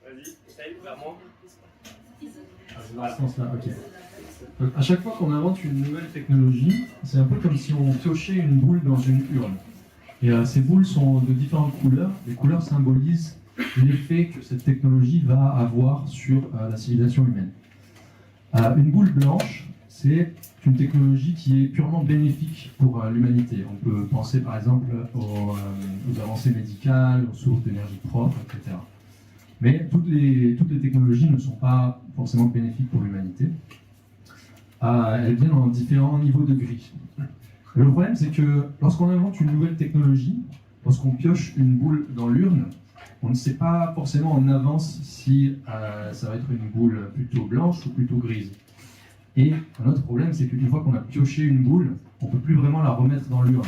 Vas-y, essaye, vers moi. Dans ce sens-là, ok. Donc, à chaque fois qu'on invente une nouvelle technologie, c'est un peu comme si on piochait une boule dans une urne. Et ces boules sont de différentes couleurs. Les couleurs symbolisent l'effet que cette technologie va avoir sur la civilisation humaine. Une boule blanche, c'est une technologie qui est purement bénéfique pour l'humanité. On peut penser par exemple aux avancées médicales, aux sources d'énergie propre, etc. Mais toutes les technologies ne sont pas forcément bénéfiques pour l'humanité. Elles viennent en différents niveaux de gris. Le problème, c'est que lorsqu'on invente une nouvelle technologie, lorsqu'on pioche une boule dans l'urne, on ne sait pas forcément en avance si ça va être une boule plutôt blanche ou plutôt grise. Et un autre problème, c'est qu'une fois qu'on a pioché une boule, on ne peut plus vraiment la remettre dans l'urne.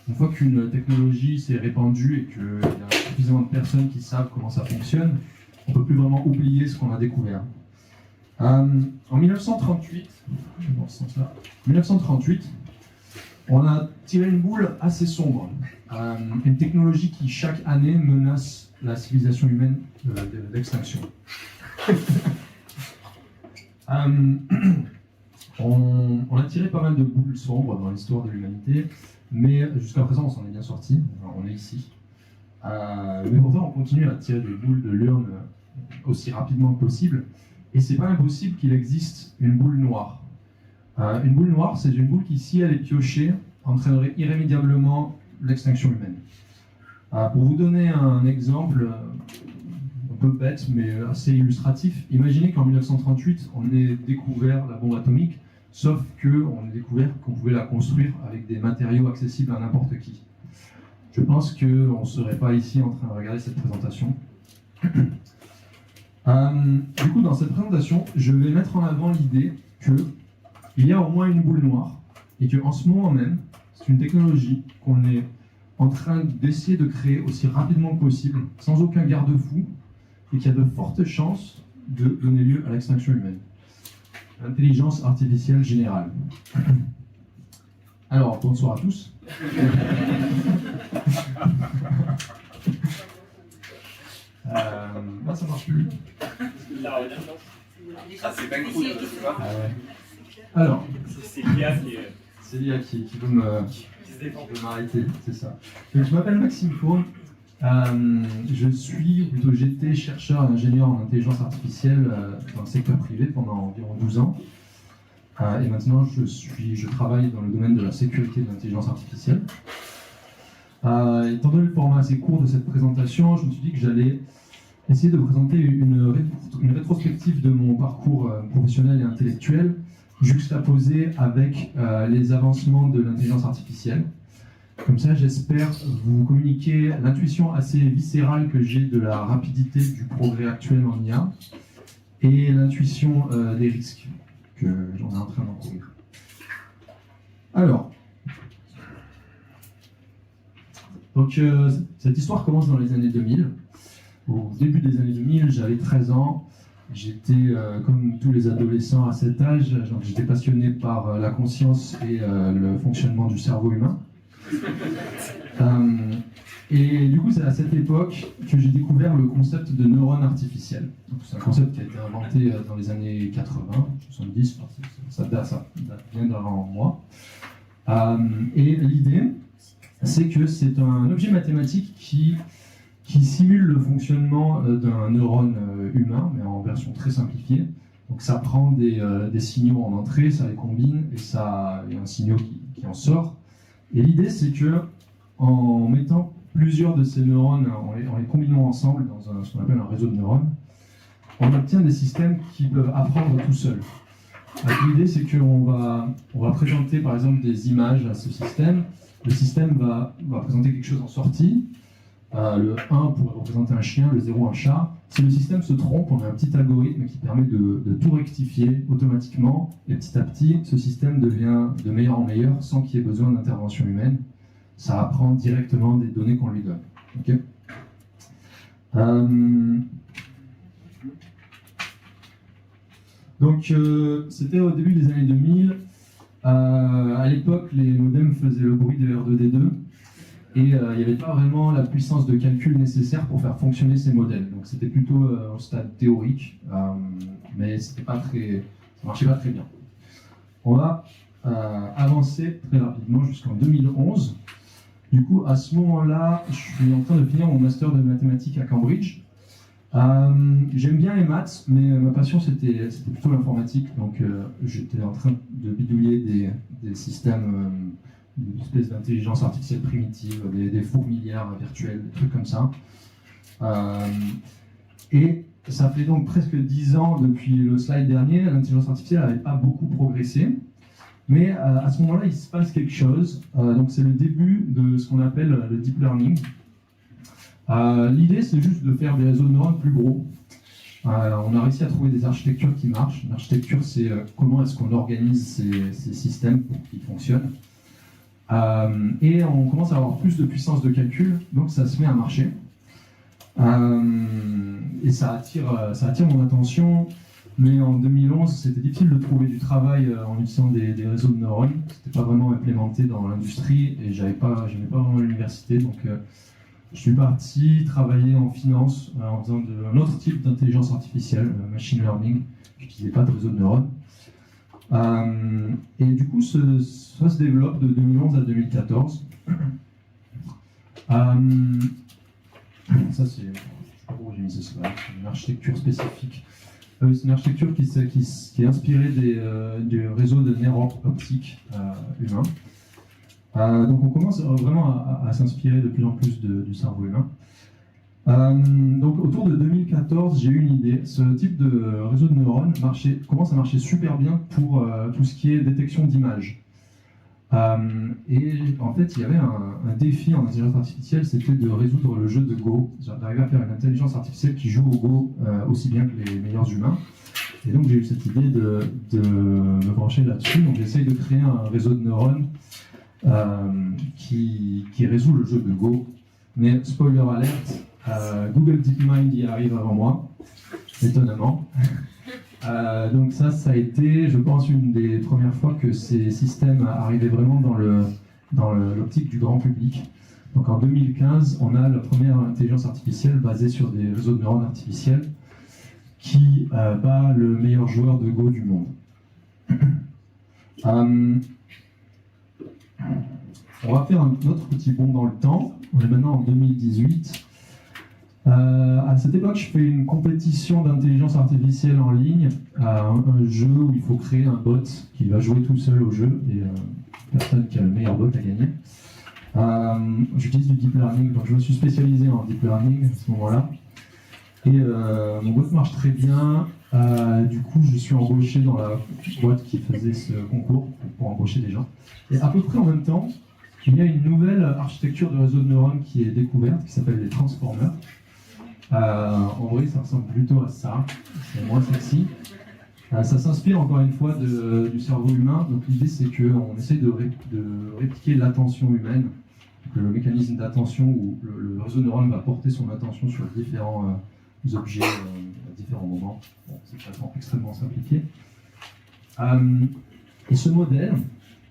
Une fois qu'une technologie s'est répandue et qu'il y a suffisamment de personnes qui savent comment ça fonctionne, on ne peut plus vraiment oublier ce qu'on a découvert. En 1938, 1938, on a tiré une boule assez sombre. Une technologie qui, chaque année, menace la civilisation humaine d'extinction. On a tiré pas mal de boules sombres dans l'histoire de l'humanité, mais jusqu'à présent, on s'en est bien sorti. Enfin, on est ici. Mais pourtant, on continue à tirer des boules de l'urne aussi rapidement que possible. Et c'est pas impossible qu'il existe une boule noire. Une boule noire, c'est une boule qui, si elle est piochée, entraînerait irrémédiablement l'extinction humaine. Pour vous donner un exemple un peu bête, mais assez illustratif, imaginez qu'en 1938, on ait découvert la bombe atomique, sauf qu'on ait découvert qu'on pouvait la construire avec des matériaux accessibles à n'importe qui. Je pense qu'on ne serait pas ici en train de regarder cette présentation. Du coup, dans cette présentation, je vais mettre en avant l'idée qu'il y a au moins une boule noire et qu'en ce moment même, c'est une technologie qu'on est en train d'essayer de créer aussi rapidement que possible, sans aucun garde-fou, et qui a de fortes chances de donner lieu à l'extinction humaine. L'intelligence artificielle générale. Alors, bonsoir à tous. Là, ça marche plus. Ah, c'est bien cool, tu vois. Alors, c'est l'IA qui veut m'arrêter, c'est ça. Donc, je m'appelle Maxime Faune. J'étais chercheur et ingénieur en intelligence artificielle dans le secteur privé pendant environ 12 ans. Et maintenant, je travaille dans le domaine de la sécurité de l'intelligence artificielle. Étant donné le format assez court de cette présentation, je me suis dit que j'allais essayer de présenter une rétrospective de mon parcours professionnel et intellectuel, juxtaposé avec les avancements de l'intelligence artificielle. Comme ça, j'espère vous communiquer l'intuition assez viscérale que j'ai de la rapidité du progrès actuel en IA et l'intuition des risques que j'en ai en train d'encourir. Alors, donc cette histoire commence dans les années 2000. Au début des années 2000, j'avais 13 ans. J'étais, comme tous les adolescents à cet âge, j'étais passionné par la conscience et le fonctionnement du cerveau humain. Et du coup, c'est à cette époque que j'ai découvert le concept de neurones artificiels. C'est un concept qui a été inventé dans les années 80, 70, ça date bien d'avant moi. Et l'idée, c'est que c'est un objet mathématique qui simule le fonctionnement d'un neurone humain, mais en version très simplifiée. Donc ça prend des signaux en entrée, ça les combine, et il y a un signal qui en sort. Et l'idée, c'est que en mettant plusieurs de ces neurones, en les combinant ensemble dans ce qu'on appelle un réseau de neurones, on obtient des systèmes qui peuvent apprendre tout seuls. L'idée, c'est qu'on va présenter par exemple des images à ce système. Le système va présenter quelque chose en sortie. Le 1 pourrait représenter un chien, le 0 un chat. Si le système se trompe, on a un petit algorithme qui permet de tout rectifier automatiquement. Et petit à petit, ce système devient de meilleur en meilleur sans qu'il y ait besoin d'intervention humaine. Ça apprend directement des données qu'on lui donne. Okay. Donc, c'était au début des années 2000. À l'époque, les modems faisaient le bruit de R2D2. et il n'y avait pas vraiment la puissance de calcul nécessaire pour faire fonctionner ces modèles. Donc c'était plutôt au stade théorique, mais ça marchait pas très bien. On va avancer très rapidement jusqu'en 2011. Du coup, à ce moment-là, je suis en train de finir mon master de mathématiques à Cambridge. J'aime bien les maths, mais ma passion c'était plutôt l'informatique. Donc j'étais en train de bidouiller des systèmes, une espèce d'intelligence artificielle primitive, des fourmilières virtuelles, des trucs comme ça. Et ça fait donc presque 10 ans depuis le slide dernier, l'intelligence artificielle n'avait pas beaucoup progressé. Mais à ce moment-là, il se passe quelque chose. Donc c'est le début de ce qu'on appelle le deep learning. L'idée, c'est juste de faire des réseaux de neurones plus gros. On a réussi à trouver des architectures qui marchent. L'architecture, c'est comment est-ce qu'on organise ces systèmes pour qu'ils fonctionnent. Et on commence à avoir plus de puissance de calcul, donc ça se met à marcher. Et ça attire mon attention. Mais en 2011, c'était difficile de trouver du travail en utilisant des réseaux de neurones. C'était pas vraiment implémenté dans l'industrie et j'aimais pas vraiment l'université. Donc je suis parti travailler en finance en faisant un autre type d'intelligence artificielle, machine learning, qui n'utilisait pas de réseau de neurones. Et du coup, ça se développe de 2011 à 2014. Ça, c'est pas pourquoi j'ai mis ce slide, c'est une architecture spécifique. C'est une architecture qui est inspirée du réseau de nerfs optiques humains. Donc on commence vraiment à s'inspirer de plus en plus du cerveau humain. Donc autour de 2014, j'ai eu une idée. Ce type de réseau de neurones commence à marcher super bien pour tout ce qui est détection d'images. Et en fait, il y avait un défi en intelligence artificielle, c'était de résoudre le jeu de Go, d'arriver à faire une intelligence artificielle qui joue au Go aussi bien que les meilleurs humains. Et donc j'ai eu cette idée de me brancher là-dessus. Donc j'essaye de créer un réseau de neurones qui résout le jeu de Go. Mais spoiler alert, Google DeepMind y arrive avant moi, étonnamment. Donc ça a été, je pense, une des premières fois que ces systèmes arrivaient vraiment dans l'optique du grand public. Donc en 2015, on a la première intelligence artificielle basée sur des réseaux de neurones artificiels qui bat le meilleur joueur de Go du monde. On va faire un autre petit bond dans le temps. On est maintenant en 2018. À cette époque, je fais une compétition d'intelligence artificielle en ligne, un jeu où il faut créer un bot qui va jouer tout seul au jeu et la personne qui a le meilleur bot a gagné. J'utilise du deep learning, donc je me suis spécialisé en deep learning à ce moment-là. Et mon bot marche très bien. Du coup, je suis embauché dans la boîte qui faisait ce concours pour embaucher des gens. Et à peu près en même temps, il y a une nouvelle architecture de réseau de neurones qui est découverte, qui s'appelle les transformers. En vrai, ça ressemble plutôt à ça, c'est moins sexy. Ça s'inspire encore une fois du cerveau humain. Donc l'idée, c'est qu'on essaye de répliquer l'attention humaine, donc, le mécanisme d'attention où le réseau de neurones va porter son attention sur différents objets à différents moments. Bon, c'est extrêmement simplifié. Et ce modèle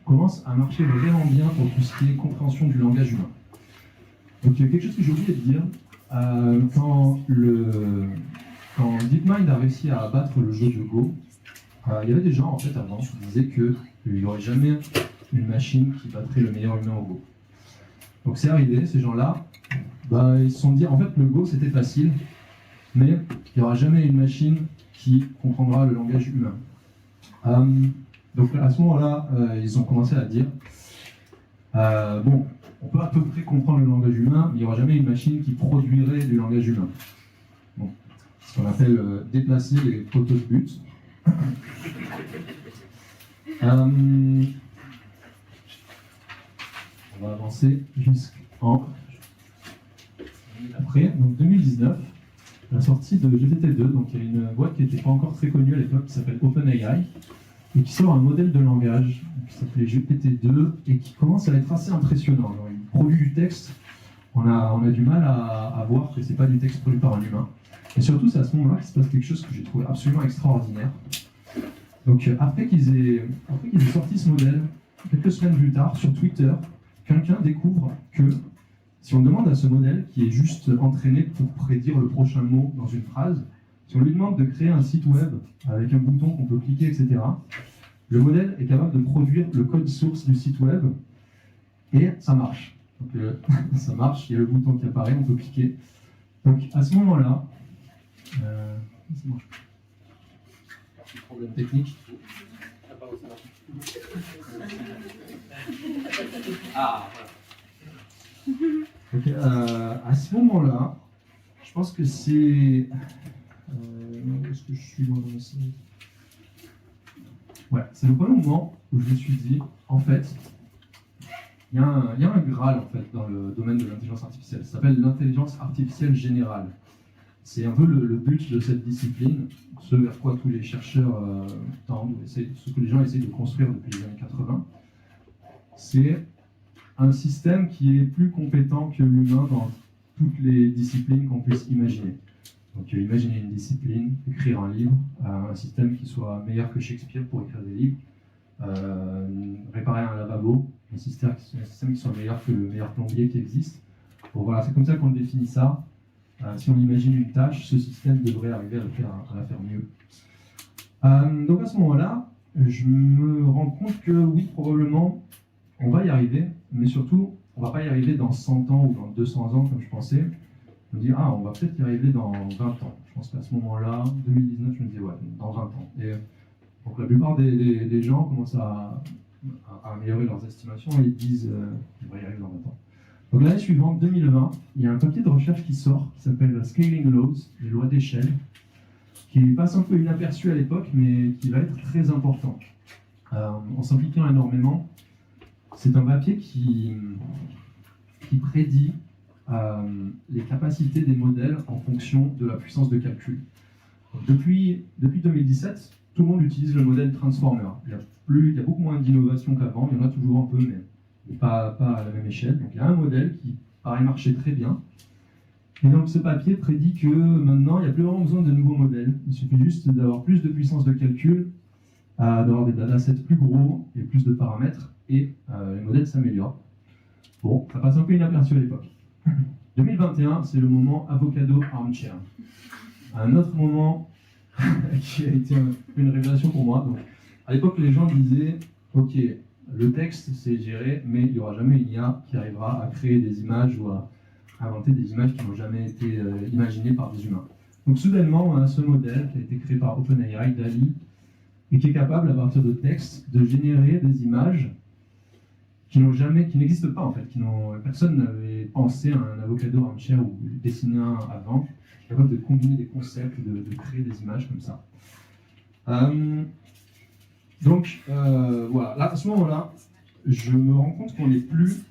commence à marcher vraiment bien pour tout ce qui est compréhension du langage humain. Donc il y a quelque chose que j'ai oublié de dire. Quand DeepMind a réussi à abattre le jeu de Go, il y avait des gens en fait avant qui disaient qu'il n'y aurait jamais une machine qui battrait le meilleur humain au Go. Donc c'est arrivé, ces gens-là, ils se sont dit en fait le Go c'était facile, mais il n'y aura jamais une machine qui comprendra le langage humain. Donc à ce moment-là, ils ont commencé à dire bon, on peut à peu près comprendre le langage humain, mais il n'y aura jamais une machine qui produirait du langage humain. Bon, ce qu'on appelle déplacer les poteaux de but. On va avancer jusqu'en après, donc 2019, la sortie de GPT-2. Donc il y a une boîte qui n'était pas encore très connue à l'époque qui s'appelle OpenAI et qui sort un modèle de langage qui s'appelait GPT-2 et qui commence à être assez impressionnant. Alors, il produit du texte, on a du mal à voir que c'est pas du texte produit par un humain. Et surtout, c'est à ce moment-là qu'il se passe quelque chose que j'ai trouvé absolument extraordinaire. Donc après qu'ils aient sorti ce modèle, quelques semaines plus tard, sur Twitter, quelqu'un découvre que si on demande à ce modèle, qui est juste entraîné pour prédire le prochain mot dans une phrase, si on lui demande de créer un site web avec un bouton qu'on peut cliquer, etc., le modèle est capable de produire le code source du site web et ça marche. Donc ça marche, il y a le bouton qui apparaît, on peut cliquer. Donc à ce moment-là, ça marche. Problème technique. Ah, voilà. Donc, à ce moment-là, je pense que c'est. Est-ce que je suis loin dans le slide ? Ouais, c'est le premier moment où je me suis dit, en fait, il y a un Graal en fait, dans le domaine de l'intelligence artificielle. Ça s'appelle l'intelligence artificielle générale. C'est un peu le but de cette discipline, ce vers quoi tous les chercheurs tendent, ce que les gens essayent de construire depuis les années 80. C'est un système qui est plus compétent que l'humain dans toutes les disciplines qu'on puisse imaginer. Donc imaginez une discipline, écrire un livre, un système qui soit meilleur que Shakespeare pour écrire des livres, réparer un lavabo, un système qui soit meilleur que le meilleur plombier qui existe. Bon, voilà, c'est comme ça qu'on définit ça. Si on imagine une tâche, ce système devrait arriver à la faire mieux. Donc à ce moment-là, je me rends compte que oui, probablement, on va y arriver, mais surtout, on ne va pas y arriver dans 100 ans ou dans 200 ans comme je pensais. Je me dis, on va peut-être y arriver dans 20 ans. Je pense qu'à ce moment-là, 2019, je me dis, ouais, dans 20 ans. Et donc la plupart des gens commencent à améliorer leurs estimations et ils disent, on va y arriver dans 20 ans. Donc l'année suivante, 2020, il y a un papier de recherche qui sort, qui s'appelle Scaling Laws, les lois d'échelle, qui passe un peu inaperçu à l'époque, mais qui va être très important. En s'impliquant énormément, c'est un papier qui prédit les capacités des modèles en fonction de la puissance de calcul. Donc, depuis 2017, tout le monde utilise le modèle Transformer. Il y a beaucoup moins d'innovation qu'avant, il y en a toujours un peu, mais pas à la même échelle. Donc il y a un modèle qui paraît marcher très bien. Et donc ce papier prédit que maintenant, il n'y a plus vraiment besoin de nouveaux modèles. Il suffit juste d'avoir plus de puissance de calcul, d'avoir des datasets plus gros et plus de paramètres, et les modèles s'améliorent. Bon, ça passe un peu inaperçu à l'époque. 2021, c'est le moment Avocado Armchair. Un autre moment qui a été une révélation pour moi. Donc, à l'époque, les gens disaient, ok, le texte c'est géré, mais il n'y aura jamais une IA qui arrivera à créer des images ou à inventer des images qui n'ont jamais été imaginées par des humains. Donc soudainement, on a ce modèle qui a été créé par OpenAI, DALL-E, et qui est capable, à partir de textes, de générer des images qui n'existent pas en fait, personne n'avait pensé à un avocado armchair ou dessiné un avant, qui est capable de combiner des concepts, de créer des images comme ça. Donc voilà, là, à ce moment-là, je me rends compte qu'on n'est plus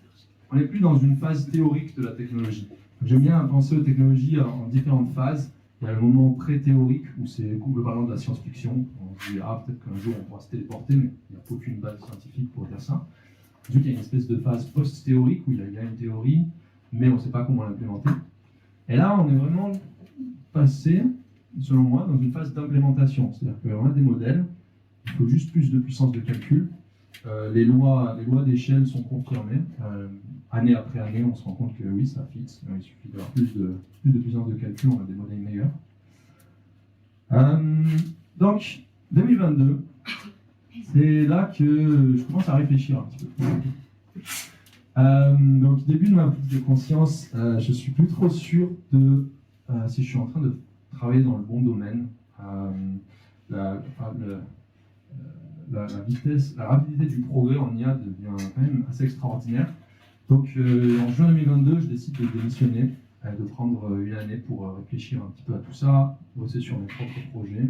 dans une phase théorique de la technologie. J'aime bien penser aux technologies en différentes phases. Il y a le moment pré-théorique où c'est globalement de la science-fiction. On se dit, peut-être qu'un jour on pourra se téléporter, mais il n'y a aucune base scientifique pour dire ça. Ensuite, il y a une espèce de phase post-théorique où il y a une théorie, mais on ne sait pas comment l'implémenter. Et là, on est vraiment passé, selon moi, dans une phase d'implémentation. C'est-à-dire qu'on a des modèles, il faut juste plus de puissance de calcul. Les lois d'échelle sont confirmées. Année après année, on se rend compte que oui, ça fit. Il suffit d'avoir plus de puissance de calcul, on a des modèles meilleurs. Donc, 2022, c'est là que je commence à réfléchir un petit peu. Donc, début de ma prise de conscience, je suis plus trop sûr de si je suis en train de travailler dans le bon domaine. La rapidité du progrès en IA devient quand même assez extraordinaire. Donc en juin 2022, je décide de démissionner, de prendre une année pour réfléchir un petit peu à tout ça, bosser sur mes propres projets.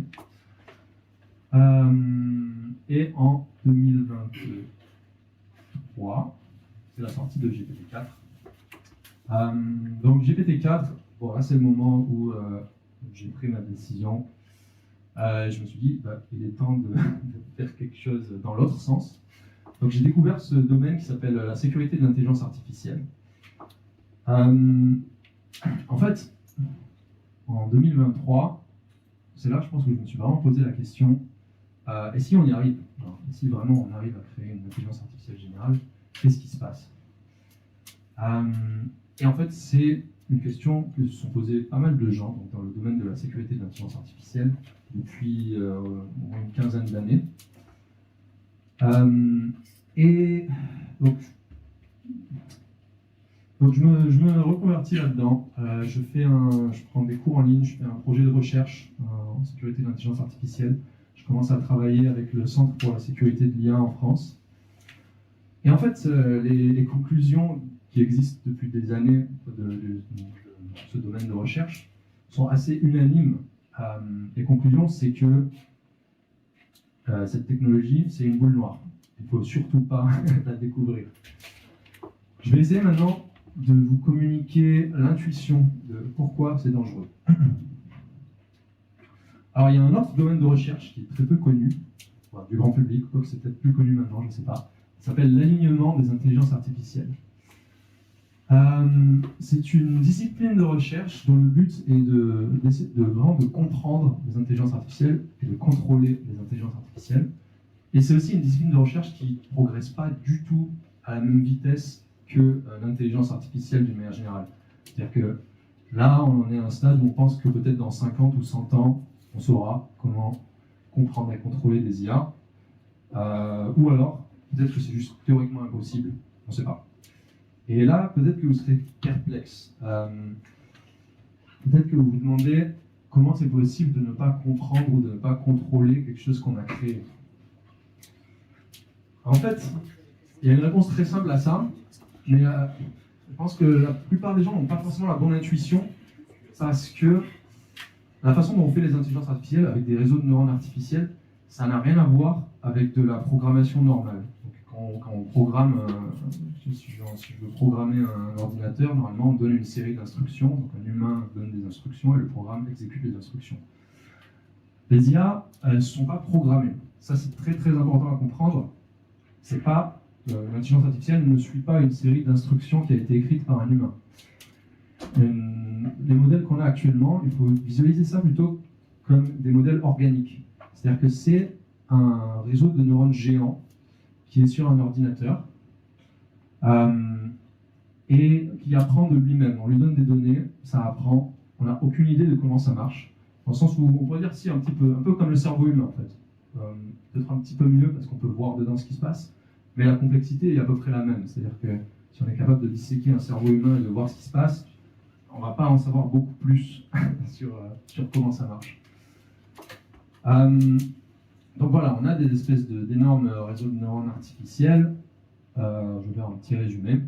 Et en 2023, c'est la sortie de GPT-4. Donc GPT-4, bon, là c'est le moment où j'ai pris ma décision. Je me suis dit, il est temps de faire quelque chose dans l'autre sens. Donc j'ai découvert ce domaine qui s'appelle la sécurité de l'intelligence artificielle. En fait, en 2023, c'est là, je pense, que je me suis vraiment posé la question, et si on y arrive, et si vraiment on arrive à créer une intelligence artificielle générale, qu'est-ce qui se passe? Et en fait, c'est une question que se sont posées pas mal de gens donc dans le domaine de la sécurité de l'intelligence artificielle depuis au moins une quinzaine d'années. Et donc je me reconvertis là-dedans. Je prends des cours en ligne, je fais un projet de recherche en sécurité de l'intelligence artificielle. Je commence à travailler avec le Centre pour la sécurité de l'IA en France. Et en fait, les conclusions qui existent depuis des années de ce domaine de recherche sont assez unanimes. Les conclusions, c'est que cette technologie, c'est une boule noire. Il ne faut surtout pas la découvrir. Je vais essayer maintenant de vous communiquer l'intuition de pourquoi c'est dangereux. Alors, il y a un autre domaine de recherche qui est très peu connu, du grand public, quoique c'est peut-être plus connu maintenant, je ne sais pas. Ça s'appelle l'alignement des intelligences artificielles. C'est une discipline de recherche dont le but est vraiment de comprendre les intelligences artificielles et de contrôler les intelligences artificielles. Et c'est aussi une discipline de recherche qui ne progresse pas du tout à la même vitesse que l'intelligence artificielle d'une manière générale. C'est-à-dire que là, on en est à un stade où on pense que peut-être dans 50 ou 100 ans, on saura comment comprendre et contrôler des IA. Ou alors, peut-être que c'est juste théoriquement impossible, on ne sait pas. Et là, peut-être que vous serez perplexe. Peut-être que vous vous demandez comment c'est possible de ne pas comprendre ou de ne pas contrôler quelque chose qu'on a créé. En fait, il y a une réponse très simple à ça, mais je pense que la plupart des gens n'ont pas forcément la bonne intuition parce que la façon dont on fait les intelligences artificielles avec des réseaux de neurones artificiels, ça n'a rien à voir avec de la programmation normale. Donc, quand on programme, si je veux programmer un ordinateur, normalement on donne une série d'instructions, donc un humain donne des instructions et le programme exécute les instructions. Les IA, elles ne sont pas programmées. Ça c'est très très important à comprendre. C'est pas l'intelligence artificielle ne suit pas une série d'instructions qui a été écrite par un humain. Les modèles qu'on a actuellement, il faut visualiser ça plutôt comme des modèles organiques. C'est-à-dire que c'est un réseau de neurones géants qui est sur un ordinateur et qui apprend de lui-même. On lui donne des données, ça apprend, on n'a aucune idée de comment ça marche. Dans le sens où on pourrait dire si un peu comme le cerveau humain en fait. Peut-être un petit peu mieux parce qu'on peut voir dedans ce qui se passe, mais la complexité est à peu près la même. C'est-à-dire que si on est capable de disséquer un cerveau humain et de voir ce qui se passe, on ne va pas en savoir beaucoup plus sur comment ça marche. Donc voilà, on a des espèces d'énormes réseaux de neurones artificiels. Je vais faire un petit résumé.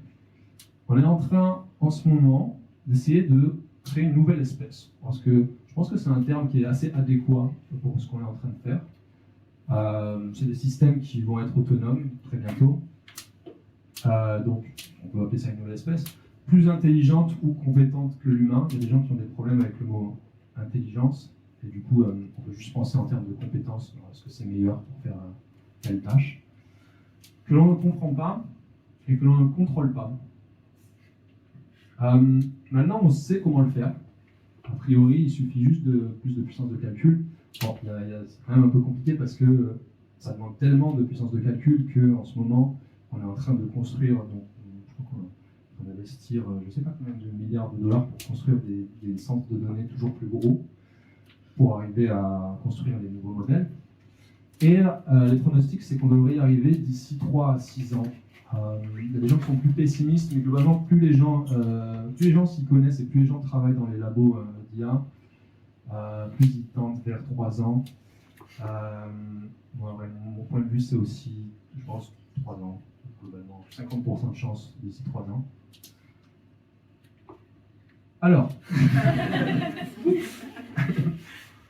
On est en train, en ce moment, d'essayer de créer une nouvelle espèce. Parce que je pense que c'est un terme qui est assez adéquat pour ce qu'on est en train de faire. C'est des systèmes qui vont être autonomes très bientôt. Donc, on peut appeler ça une nouvelle espèce. Plus intelligente ou compétente que l'humain. Il y a des gens qui ont des problèmes avec le mot intelligence. Et du coup, on peut juste penser en termes de compétences. Est-ce que c'est meilleur pour faire telle tâche? Que l'on ne comprend pas et que l'on ne contrôle pas. Maintenant, on sait comment le faire. A priori, il suffit juste de plus de puissance de calcul. Bon, c'est quand même un peu compliqué parce que ça demande tellement de puissance de calcul qu'en ce moment, on est en train de construire, donc, je crois qu'on va investir, je ne sais pas combien de milliards de dollars pour construire des centres de données toujours plus gros pour arriver à construire les nouveaux modèles. Et les pronostics, c'est qu'on devrait y arriver d'ici 3 à 6 ans. Il y a des gens qui sont plus pessimistes, mais globalement, plus les gens s'y connaissent et plus les gens travaillent dans les labos d'IA, plus ils tendent vers 3 ans. Mon point de vue, c'est aussi, je pense, 3 ans, globalement, 50% de chance d'ici 3 ans. Alors,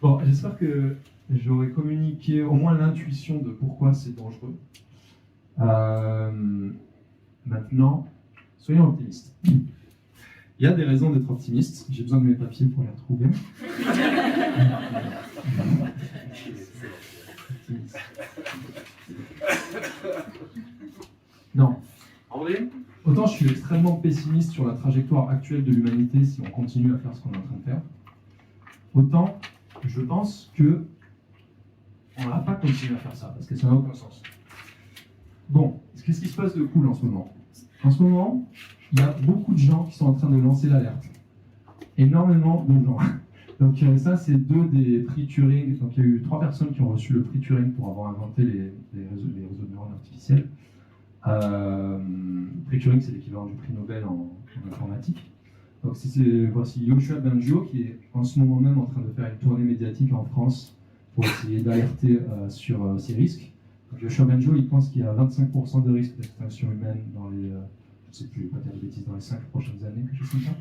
bon, j'espère que j'aurai communiqué au moins l'intuition de pourquoi c'est dangereux. Maintenant, soyons optimistes. Il y a des raisons d'être optimiste. J'ai besoin de mes papiers pour les retrouver. Non. En vrai, autant je suis extrêmement pessimiste sur la trajectoire actuelle de l'humanité si on continue à faire ce qu'on est en train de faire, autant je pense que on ne va pas continuer à faire ça parce que ça n'a aucun sens. Bon, qu'est-ce qui se passe de cool en ce moment? En ce moment, il y a beaucoup de gens qui sont en train de lancer l'alerte. Énormément de gens. Donc ça, c'est 2 des prix Turing. Donc il y a eu 3 personnes qui ont reçu le prix Turing pour avoir inventé les réseaux de neurones artificiels. Prix Turing, c'est l'équivalent du prix Nobel en informatique. Donc voici Yoshua Bengio qui est en ce moment même en train de faire une tournée médiatique en France pour essayer d'alerter sur ces risques. Donc Yoshua Bengio, il pense qu'il y a 25% de risque d'extinction humaine dans les, je sais plus, pas dire de bêtises, dans les 5 prochaines années, quelque chose comme ça.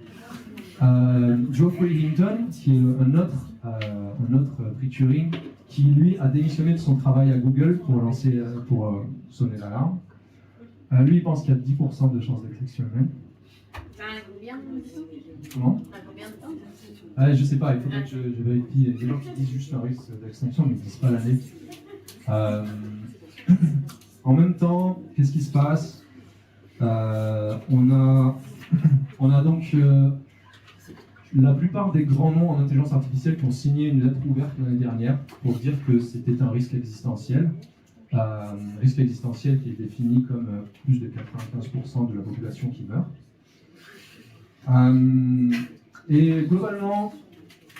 Geoffrey Hinton, qui est un autre prix Turing, qui lui a démissionné de son travail à Google pour sonner l'alarme. Lui, il pense qu'il y a 10% de chances d'extinction humaine. Combien de temps? Comment? Combien de temps? Je sais pas, il faudrait que je vérifie. Il y a des gens qui disent juste un risque d'extinction, mais ils ne disent pas l'année. En même temps, qu'est-ce qui se passe? On a donc la plupart des grands noms en intelligence artificielle qui ont signé une lettre ouverte l'année dernière pour dire que c'était un risque existentiel. Risque existentiel qui est défini comme plus de 95% de la population qui meurt. Et globalement,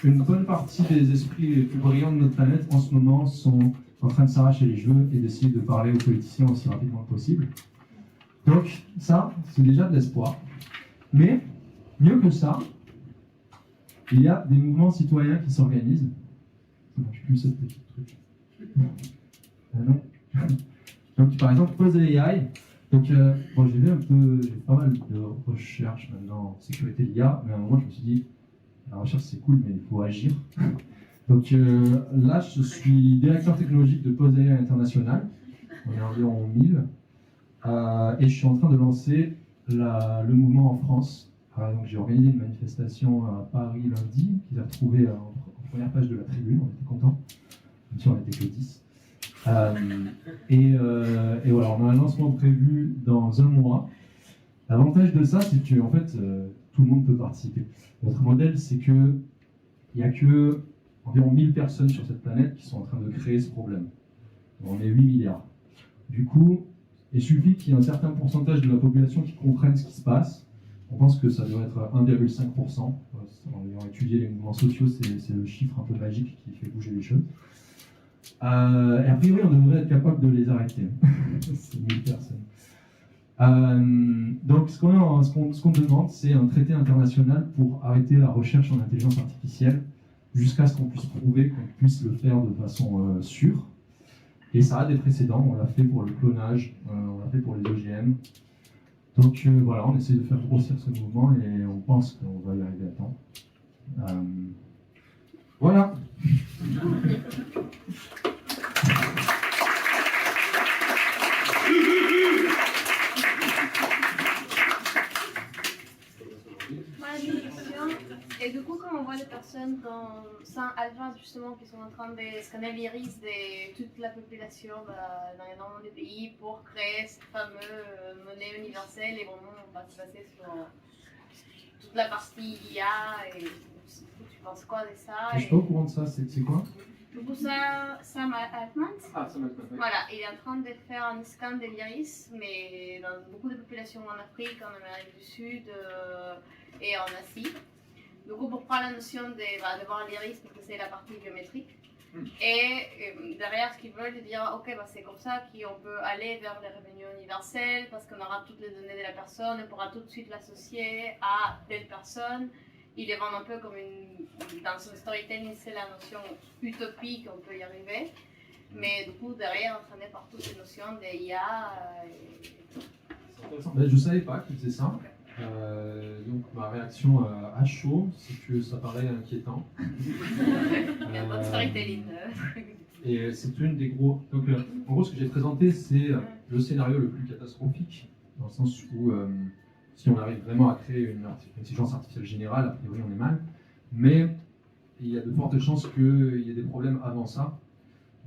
une bonne partie des esprits les plus brillants de notre planète en ce moment sont en train de s'arracher les cheveux et d'essayer de parler aux politiciens aussi rapidement que possible. Donc ça, c'est déjà de l'espoir. Mais, mieux que ça, il y a des mouvements citoyens qui s'organisent. Ça marche plus cette petite truc. Non. Donc par exemple, Pose AI. Donc j'ai pas mal de recherches maintenant en sécurité de l'IA, mais à un moment je me suis dit, la recherche c'est cool, mais il faut agir. Donc là, je suis directeur technologique de Pose AI International. On est environ 1000. Et je suis en train de lancer le mouvement en France. Donc j'ai organisé une manifestation à Paris lundi, qui a retrouvé en première page de la tribune, on était contents, même si on n'était que 10. Et voilà, on a un lancement prévu dans un mois. L'avantage de ça, c'est que en fait, tout le monde peut participer. Notre modèle, c'est que il n'y a que environ 1000 personnes sur cette planète qui sont en train de créer ce problème. On est 8 milliards. Du coup, il suffit qu'il y ait un certain pourcentage de la population qui comprenne ce qui se passe. On pense que ça devrait être 1,5%. En ayant étudié les mouvements sociaux, c'est le chiffre un peu magique qui fait bouger les choses. Et a priori, on devrait être capable de les arrêter. C'est 1000 personnes. Donc, ce qu'on demande, c'est un traité international pour arrêter la recherche en intelligence artificielle jusqu'à ce qu'on puisse prouver qu'on puisse le faire de façon sûre. Et ça a des précédents. On l'a fait pour le clonage, on l'a fait pour les OGM. Donc voilà, on essaie de faire grossir ce mouvement et on pense qu'on va y arriver à temps. Voilà. Et du coup, quand on voit des personnes sans Alpha, justement, qui sont en train de scanner l'iris de toute la population dans énormément de pays pour créer cette fameuse monnaie universelle, et vraiment, on va se baser sur toute la partie IA, et tu penses quoi de ça? Je suis pas au courant de ça, c'est quoi? Du coup, ça, Sam Altman, Sam Altman, oui. voilà, il est en train de faire un scan de l'iris, mais dans beaucoup de populations en Afrique, en Amérique du Sud et en Asie. Du coup, pour prendre la notion de voir l'iris, parce que c'est la partie biométrique. Et derrière, ce qu'ils veulent, c'est dire, ok, c'est comme ça qu'on peut aller vers les revenus universels, parce qu'on aura toutes les données de la personne, on pourra tout de suite l'associer à telle personne. Ils les vendent un peu comme dans son storytelling, c'est la notion utopique, on peut y arriver. Mais du coup, derrière, entraîné par toutes ces notions d'IA. Je ne savais pas qu'ils faisaient ça. Donc ma réaction à chaud, c'est que ça paraît inquiétant. Il y a pas de storytelling. Et c'est une des gros. Donc en gros, ce que j'ai présenté, c'est le scénario le plus catastrophique, dans le sens où si on arrive vraiment à créer une intelligence artificielle générale, a priori on est mal. Mais il y a de fortes chances qu'il y ait des problèmes avant ça,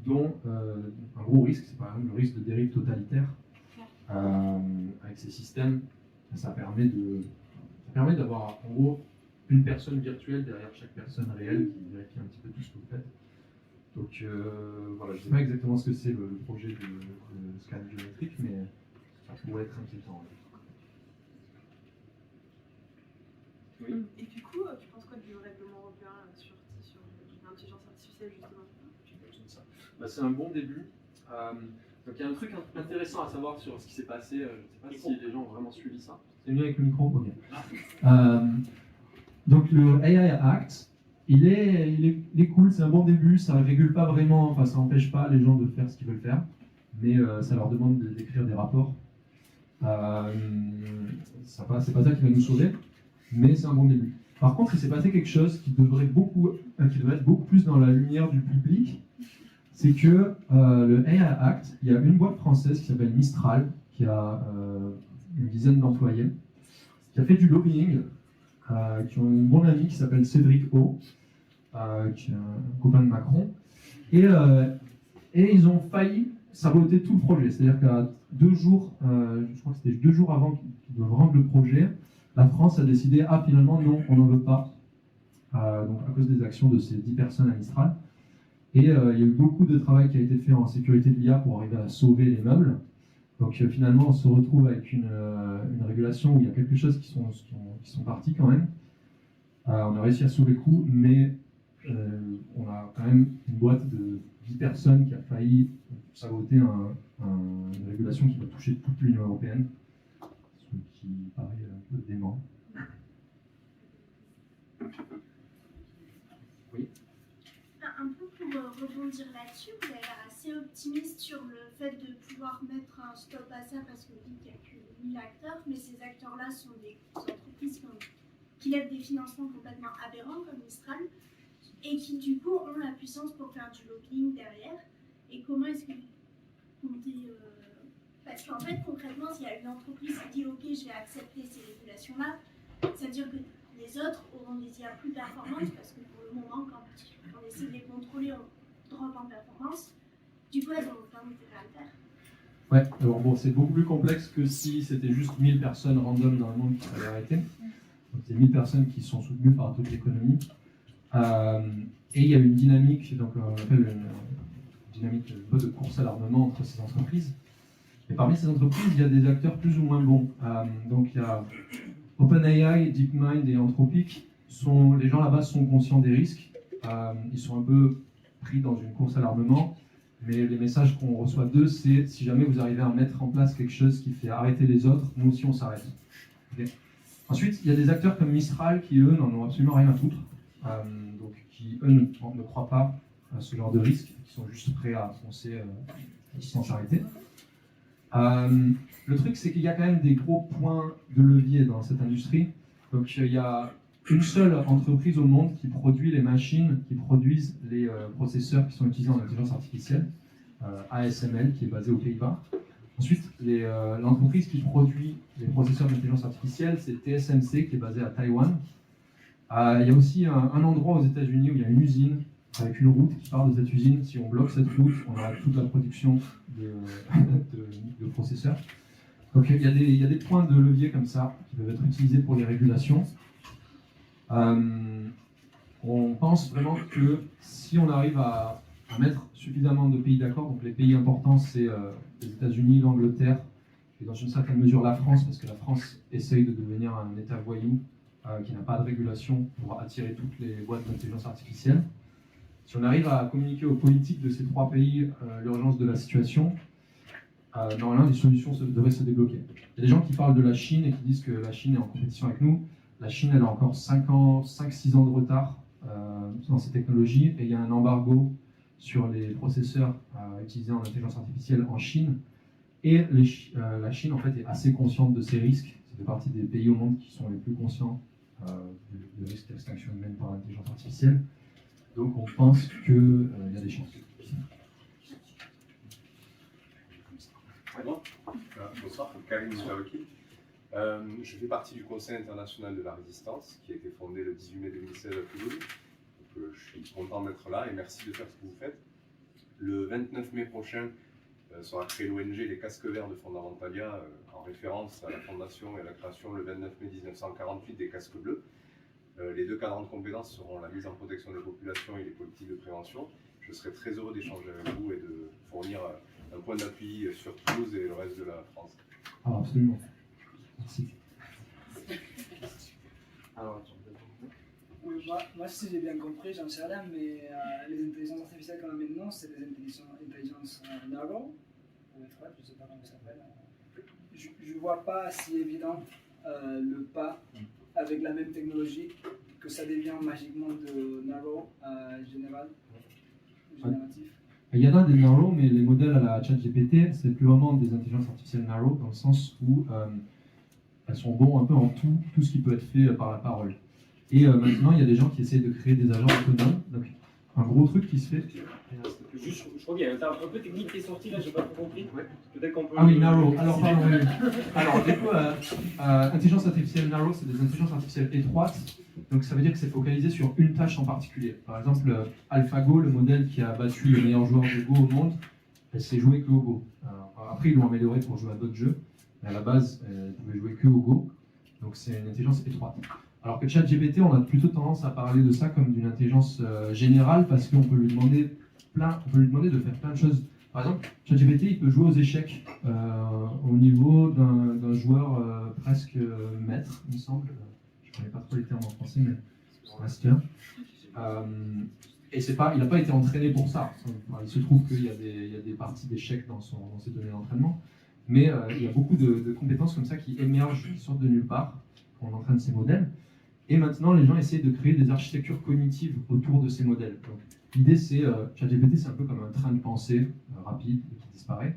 dont un gros risque, c'est par exemple le risque de dérive totalitaire avec ces systèmes. Ça permet d'avoir en gros une personne virtuelle derrière chaque personne réelle qui vérifie un petit peu tout ce que vous faites. Donc voilà, je ne sais pas exactement ce que c'est le projet de scan biométrique, mais ça pourrait être inquiétant. Oui. Et du coup, tu penses quoi du règlement européen sur l'intelligence artificielle, justement? Bah, c'est un bon début. Donc il y a un truc intéressant à savoir sur ce qui s'est passé. Je ne sais pas si les gens ont vraiment suivi ça. C'est mieux avec le micro? Ok. Donc le AI Act, il est cool, c'est un bon début, ça ne régule pas vraiment, enfin ça n'empêche pas les gens de faire ce qu'ils veulent faire, mais ça leur demande d'écrire des rapports. C'est pas ça qui va nous sauver, mais c'est un bon début. Par contre, il s'est passé quelque chose qui devrait être beaucoup plus dans la lumière du public, c'est que le AI Act, il y a une boîte française qui s'appelle Mistral, qui a une dizaine d'employés, qui a fait du lobbying, qui ont un bon ami qui s'appelle Cédric O, qui est un copain de Macron, et ils ont failli saboter tout le projet. C'est-à-dire qu'à 2 jours, je crois que c'était 2 jours avant qu'ils doivent rendre le projet, la France a décidé, finalement non, on n'en veut pas, donc à cause des actions de ces 10 personnes à Mistral. Et il y a eu beaucoup de travail qui a été fait en sécurité de l'IA pour arriver à sauver les meubles. Donc finalement, on se retrouve avec une régulation où il y a quelque chose qui sont partis quand même. On a réussi à sauver le coup, mais on a quand même une boîte de 10 personnes qui a failli saboter une régulation qui va toucher toute l'Union européenne, ce qui paraît un peu dément. Oui. Un peu pour rebondir là-dessus, vous avez l'air assez optimiste sur le fait de pouvoir mettre un stop à ça parce que vous dites qu'il n'y a que 1000 acteurs, mais ces acteurs-là sont des entreprises qui lèvent des financements complètement aberrants comme Mistral et qui du coup ont la puissance pour faire du lobbying derrière. Et comment est-ce que vous comptez... Parce qu'en fait, concrètement, s'il y a une entreprise qui dit « Ok, je vais accepter ces régulations-là », ça veut dire que les autres auront des IA plus performantes parce que pour le moment, quand on essaie de les contrôler, on drop en performance. Du coup, elles ont aucun intérêt à le faire. Ouais, alors bon, c'est beaucoup plus complexe que si c'était juste 1000 personnes random dans le monde qui fallait arrêter. Donc c'est 1000 personnes qui sont soutenues par toute l'économie. Et il y a une dynamique, donc on appelle une dynamique de course à l'armement entre ces entreprises. Et parmi ces entreprises, il y a des acteurs plus ou moins bons. Donc il y a OpenAI, DeepMind et Anthropic. Les gens là-bas sont conscients des risques. Ils sont un peu pris dans une course à l'armement. Mais les messages qu'on reçoit d'eux, c'est si jamais vous arrivez à mettre en place quelque chose qui fait arrêter les autres, nous aussi on s'arrête. Okay. Ensuite, il y a des acteurs comme Mistral qui, eux, n'en ont absolument rien à foutre. Donc qui, eux, ne croient pas à ce genre de risque, qui sont juste prêts à foncer sans s'arrêter. Le truc, c'est qu'il y a quand même des gros points de levier dans cette industrie. Donc il y a une seule entreprise au monde qui produit les machines, qui produisent les processeurs qui sont utilisés en intelligence artificielle, ASML, qui est basée aux Pays-Bas. Ensuite, l'entreprise qui produit les processeurs d'intelligence artificielle, c'est TSMC, qui est basée à Taïwan. Il y a aussi un endroit aux États-Unis où il y a une usine avec une route qui part de cette usine. Si on bloque cette route, on aura toute la production de processeurs. Donc il y a des points de levier comme ça qui peuvent être utilisés pour les régulations. On pense vraiment que si on arrive à mettre suffisamment de pays d'accord, donc les pays importants c'est les États-Unis, l'Angleterre, et dans une certaine mesure la France, parce que la France essaye de devenir un État voyou qui n'a pas de régulation pour attirer toutes les boîtes d'intelligence artificielle. Si on arrive à communiquer aux politiques de ces 3 pays l'urgence de la situation, normalement, des solutions devraient se débloquer. Il y a des gens qui parlent de la Chine et qui disent que la Chine est en compétition avec nous. La Chine, elle a encore 5-6 ans de retard dans ces technologies et il y a un embargo sur les processeurs utilisés en intelligence artificielle en Chine. Et la Chine, en fait, est assez consciente de ces risques. Ça fait partie des pays au monde qui sont les plus conscients du risque d'extinction humaine par l'intelligence artificielle. Donc, on pense qu'il y a des chances. Bonsoir, Karim Moussawaki. Je fais partie du Conseil international de la résistance qui a été fondé le 18 mai 2016 à Toulouse. Donc, je suis content d'être là et merci de faire ce que vous faites. Le 29 mai prochain sera créée l'ONG Les Casques Verts de Fondamentalia en référence à la fondation et à la création le 29 mai 1948 des Casques Bleus. Les 2 cadrans de compétences seront la mise en protection des populations et les politiques de prévention. Je serai très heureux d'échanger avec vous et de fournir un point d'appui sur Toulouse et le reste de la France. Ah, absolument. Merci. Alors, moi, si j'ai bien compris, j'en sais rien, mais les intelligences artificielles qu'on a maintenant, c'est des intelligences narrow, ou étroites, je ne sais pas comment ça s'appelle. Je ne vois pas si évident le pas avec la même technologie que ça devient magiquement de narrow à génératif. Il y en a des narrow, mais les modèles à la ChatGPT, c'est plus vraiment des intelligences artificielles narrow, dans le sens où elles sont bons un peu en tout ce qui peut être fait par la parole. Et maintenant, il y a des gens qui essayent de créer des agents autonomes. Donc, un gros truc qui se fait. Juste, je crois qu'il y a un peu technique qui est sorti là, j'ai pas trop compris. Ouais. Peut-être qu'on peut. Ah oui, narrow. Alors, pardon, oui. Alors, du coup, intelligence artificielle narrow, c'est des intelligences artificielles étroites. Donc, ça veut dire que c'est focalisé sur une tâche en particulier. Par exemple, AlphaGo, le modèle qui a battu le meilleur joueur de Go au monde, elle sait jouer que au Go. Après, ils l'ont amélioré pour jouer à d'autres jeux. Mais à la base, elle pouvait jouer que au Go. Donc, c'est une intelligence étroite. Alors que ChatGPT, on a plutôt tendance à parler de ça comme d'une intelligence générale parce qu'on peut lui demander de faire plein de choses. Par exemple, ChatGPT, il peut jouer aux échecs au niveau d'un joueur presque maître, il me semble. Je ne connais pas trop les termes en français, mais master. Et il n'a pas été entraîné pour ça. Enfin, il se trouve qu'il y a des parties d'échecs dans ses données d'entraînement, mais il y a beaucoup de compétences comme ça qui émergent, qui sortent de nulle part quand on entraîne ces modèles. Et maintenant, les gens essayent de créer des architectures cognitives autour de ces modèles. Donc, l'idée, c'est ChatGPT, c'est un peu comme un train de pensée rapide et qui disparaît.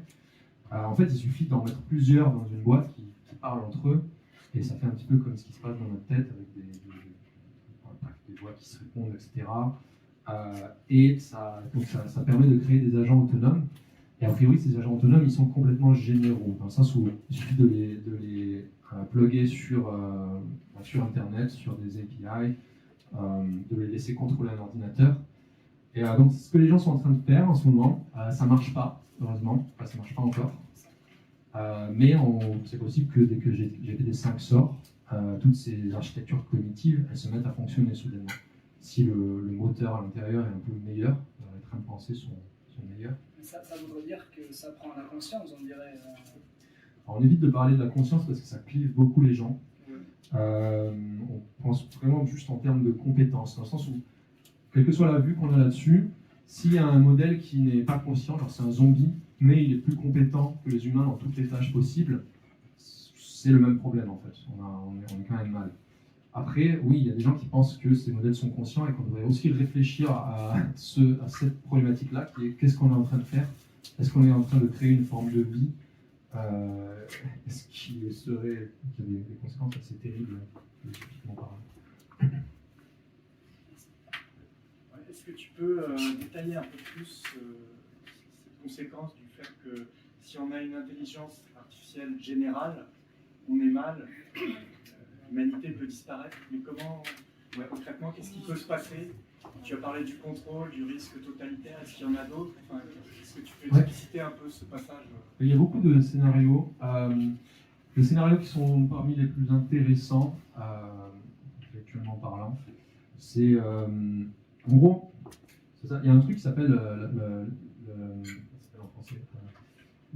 En fait, il suffit d'en mettre plusieurs dans une boîte qui parlent entre eux, et ça fait un petit peu comme ce qui se passe dans notre tête avec des voix qui se répondent, etc. Et ça permet de créer des agents autonomes. Et a priori, ces agents autonomes, ils sont complètement généraux, dans le sens où il suffit de les plugger sur Internet, sur des API, de les laisser contrôler un ordinateur. Et donc, c'est ce que les gens sont en train de faire en ce moment. Ça ne marche pas, heureusement. Enfin, ça ne marche pas encore. Mais c'est possible que dès que GPT-5 sort, toutes ces architectures cognitives, elles se mettent à fonctionner soudainement. Si le moteur à l'intérieur est un peu meilleur, les trains de pensée sont meilleurs. Ça voudrait dire que ça prend la conscience, on dirait. Alors, on évite de parler de la conscience parce que ça clive beaucoup les gens. On pense vraiment juste en termes de compétences, dans le sens où, quelle que soit la vue qu'on a là-dessus, s'il y a un modèle qui n'est pas conscient, genre c'est un zombie, mais il est plus compétent que les humains dans toutes les tâches possibles, c'est le même problème en fait. On est quand même mal. Après, oui, il y a des gens qui pensent que ces modèles sont conscients et qu'on devrait aussi réfléchir à cette problématique-là, qui est qu'est-ce qu'on est en train de faire? Est-ce qu'on est en train de créer une forme de vie? Est-ce qu'il y a des conséquences assez terribles, philosophiquement parlant? Est-ce que tu peux détailler un peu plus cette conséquence du fait que si on a une intelligence artificielle générale, on est mal, l'humanité peut disparaître, mais comment, concrètement, qu'est-ce qui peut se passer? Tu as parlé du contrôle, du risque totalitaire, est-ce qu'il y en a d'autres? Est-ce que tu peux expliciter un peu ce passage? Il y a beaucoup de scénarios. Les scénarios qui sont parmi les plus intéressants, intellectuellement parlant, c'est en gros, c'est ça. Il y a un truc qui s'appelle en français,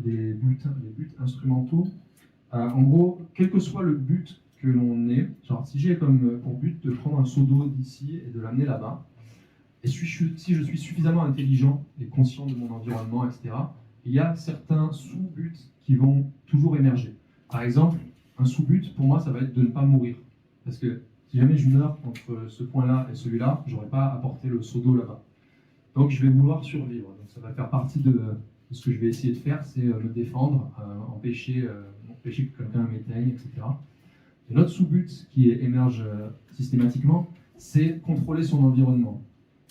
les buts instrumentaux. En gros, quel que soit le but que l'on ait, genre si j'ai comme pour but de prendre un seau d'eau d'ici et de l'amener là-bas, et si je suis suffisamment intelligent et conscient de mon environnement, etc., il y a certains sous-buts qui vont toujours émerger. Par exemple, un sous-but, pour moi, ça va être de ne pas mourir. Parce que si jamais je meurs entre ce point-là et celui-là, je n'aurai pas apporté le seau d'eau là-bas. Donc je vais vouloir survivre. Donc ça va faire partie de ce que je vais essayer de faire, c'est me défendre, empêcher que quelqu'un m'éteigne, etc. Et notre sous-but qui émerge systématiquement, c'est contrôler son environnement.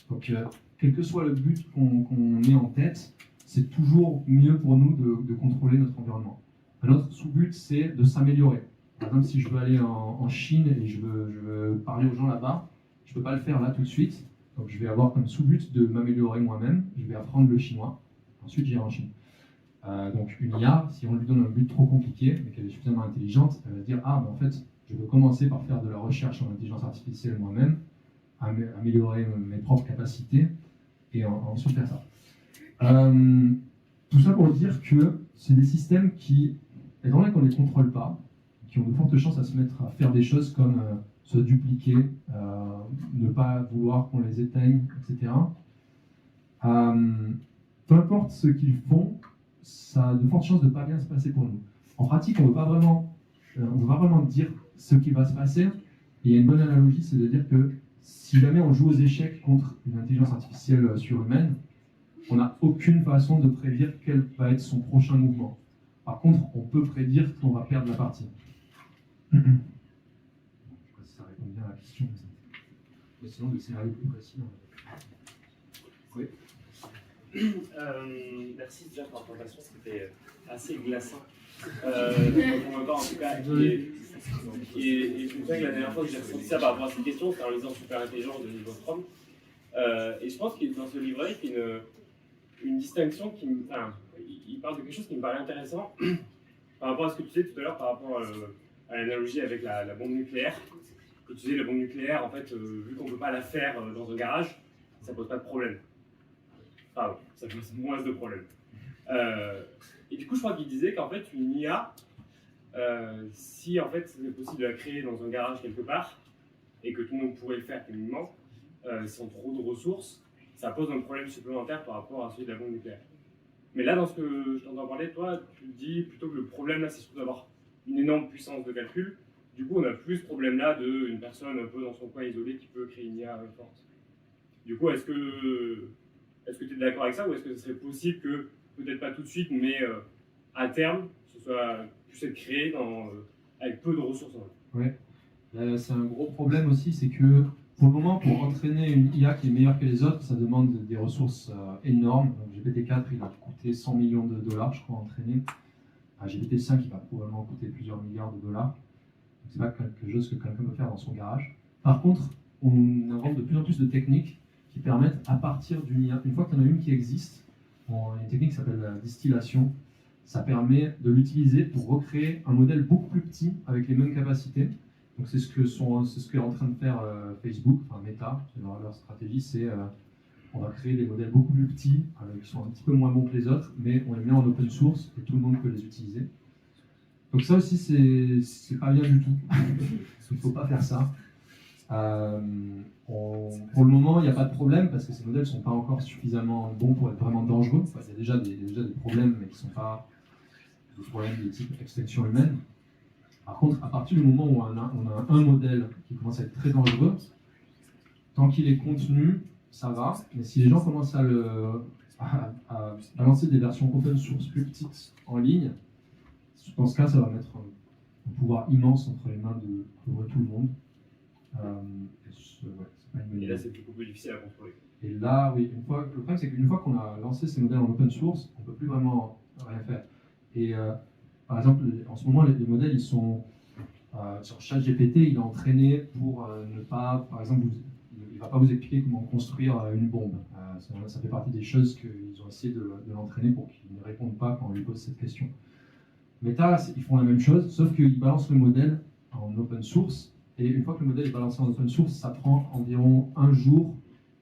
Donc quel que soit le but qu'on ait en tête, c'est toujours mieux pour nous de contrôler notre environnement. Un autre sous-but, c'est de s'améliorer. Par exemple, si je veux aller en Chine et je veux parler aux gens là-bas, je ne peux pas le faire là tout de suite. Donc je vais avoir comme sous-but de m'améliorer moi-même. Je vais apprendre le chinois. Ensuite, j'irai en Chine. Donc une IA, si on lui donne un but trop compliqué, mais qu'elle est suffisamment intelligente, elle va dire « Ah, mais en fait, je veux commencer par faire de la recherche en intelligence artificielle moi-même, améliorer mes propres capacités, et ensuite faire ça. » Tout ça pour dire que c'est des systèmes qui, étant donné qu'on ne les contrôle pas, qui ont de fortes chances à se mettre à faire des choses comme se dupliquer, ne pas vouloir qu'on les éteigne, etc. Peu importe ce qu'ils font, ça a de fortes chances de ne pas bien se passer pour nous. En pratique, on ne veut pas vraiment dire ce qui va se passer. Et il y a une bonne analogie, c'est de dire que si jamais on joue aux échecs contre une intelligence artificielle surhumaine, on n'a aucune façon de prédire quel va être son prochain mouvement. Par contre, on peut prédire qu'on va perdre la partie. Je ne sais pas si ça répond bien à la question. Mais sinon, des scénarios plus précis. Oui. Merci déjà pour la présentation, c'était assez glaçant. Pour ma part, en tout cas. Et je me souviens que la dernière fois que j'ai ressenti ça par rapport à cette question, c'était en lisant Super Intelligence de niveau Scrum. Et je pense que dans ce livre-là, il fait une distinction qui me. Enfin, il parle de quelque chose qui me paraît intéressant par rapport à ce que tu disais tout à l'heure, par rapport à l'analogie avec la bombe nucléaire. Que tu disais, la bombe nucléaire, en fait, vu qu'on ne peut pas la faire dans un garage, ça ne pose pas de problème. Pardon, ça pose moins de problèmes. Et du coup, je crois qu'il disait qu'en fait, une IA, si en fait c'est possible de la créer dans un garage quelque part, et que tout le monde pourrait le faire techniquement, sans trop de ressources, ça pose un problème supplémentaire par rapport à celui de la bombe nucléaire. Mais là, dans ce que je t'entends parler, toi, tu dis plutôt que le problème là, c'est surtout d'avoir une énorme puissance de calcul. Du coup, on a plus ce problème-là d'une personne un peu dans son coin isolé qui peut créer une IA forte. Du coup, est-ce que tu es d'accord avec ça, ou est-ce que ce serait possible que, peut-être pas tout de suite, mais à terme, ce puisse être créé avec peu de ressources en vrai? Oui, c'est un gros problème aussi, c'est que pour le moment, pour entraîner une IA qui est meilleure que les autres, ça demande des ressources énormes. Donc, GPT-4, il a coûté 100 millions de dollars, je crois, à entraîner. GPT-5, il va probablement coûter plusieurs milliards de dollars. C'est pas quelque chose que quelqu'un peut faire dans son garage. Par contre, on invente de plus en plus de techniques qui permettent, à partir d'une IA, une fois qu'il y en a une qui existe, une technique qui s'appelle la distillation, ça permet de l'utiliser pour recréer un modèle beaucoup plus petit avec les mêmes capacités. Donc c'est ce qu'est en train de faire Facebook, enfin Meta, leur stratégie, c'est on va créer des modèles beaucoup plus petits, qui sont un petit peu moins bons que les autres, mais on les met en open source et tout le monde peut les utiliser. Donc ça aussi, c'est pas bien du tout. Il ne faut pas faire ça. Pour le moment, il n'y a pas de problème parce que ces modèles ne sont pas encore suffisamment bons pour être vraiment dangereux. Enfin, il y a déjà des problèmes, mais qui ne sont pas des problèmes de type extinction humaine. Par contre, à partir du moment où on a un modèle qui commence à être très dangereux, tant qu'il est contenu, ça va. Mais si les gens commencent à lancer des versions open source plus petites en ligne, dans ce cas, ça va mettre un pouvoir immense entre les mains de tout le monde. C'est pas une bonne idée. Et là, c'est beaucoup plus difficile à contrôler. Et là, oui, le problème, c'est qu'une fois qu'on a lancé ces modèles en open source, on ne peut plus vraiment rien faire. Et par exemple, en ce moment, les modèles, ils sont sur ChatGPT, il est entraîné pour ne pas, par exemple, il ne va pas vous expliquer comment construire une bombe. Ça fait partie des choses qu'ils ont essayé de l'entraîner pour qu'il ne réponde pas quand on lui pose cette question. Meta, ils font la même chose, sauf qu'ils balancent le modèle en open source. Et une fois que le modèle est balancé en open source, ça prend environ 1 jour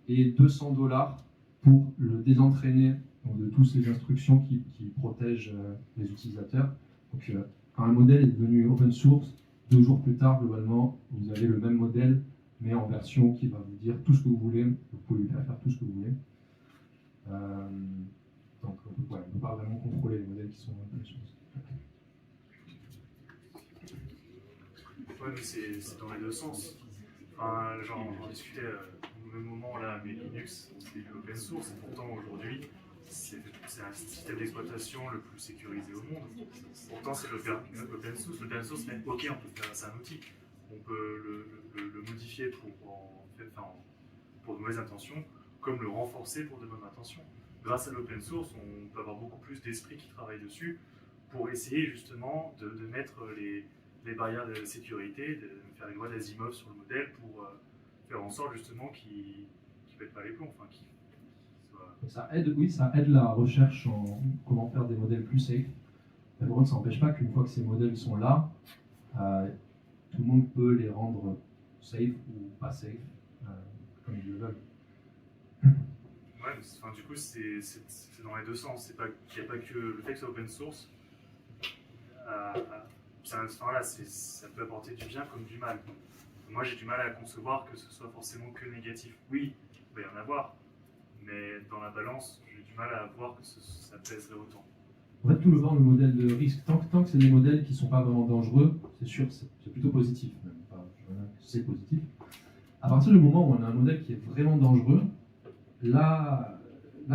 et $200 pour le désentraîner donc de toutes les instructions qui protègent les utilisateurs. Donc, quand un modèle est devenu open source, 2 jours plus tard, globalement, vous avez le même modèle, mais en version qui va vous dire tout ce que vous voulez. Vous pouvez lui faire tout ce que vous voulez. Donc, on ne peut pas vraiment contrôler les modèles qui sont open source. Ouais, mais c'est dans les deux sens. Enfin, genre, on discutait au même moment là, mais Linux, c'est de l'open source, et pourtant aujourd'hui, c'est un système d'exploitation le plus sécurisé au monde. Pourtant, c'est l'open source. L'open source, mais ok, on peut faire, c'est un outil. On peut le modifier pour de mauvaises intentions, comme le renforcer pour de bonnes intentions. Grâce à l'open source, on peut avoir beaucoup plus d'esprit qui travaille dessus pour essayer justement de mettre les barrières de sécurité, de faire les lois d'Asimov sur le modèle pour faire en sorte justement qu'il ne pète pas les plombs. Enfin, ça aide la recherche en comment faire des modèles plus safe. Mais par contre, ça n'empêche pas qu'une fois que ces modèles sont là, tout le monde peut les rendre safe ou pas safe, comme ils le veulent. Ouais, enfin, du coup, c'est dans les deux sens. Il n'y a pas que le fait que c'est open source. Ça peut apporter du bien comme du mal. Moi, j'ai du mal à concevoir que ce soit forcément que négatif. Oui, il va y en avoir, mais dans la balance, j'ai du mal à voir que ça pèserait autant. En fait, tout le modèle de risque, tant que c'est des modèles qui ne sont pas vraiment dangereux, c'est sûr, c'est plutôt positif. Même pas, c'est positif. À partir du moment où on a un modèle qui est vraiment dangereux, là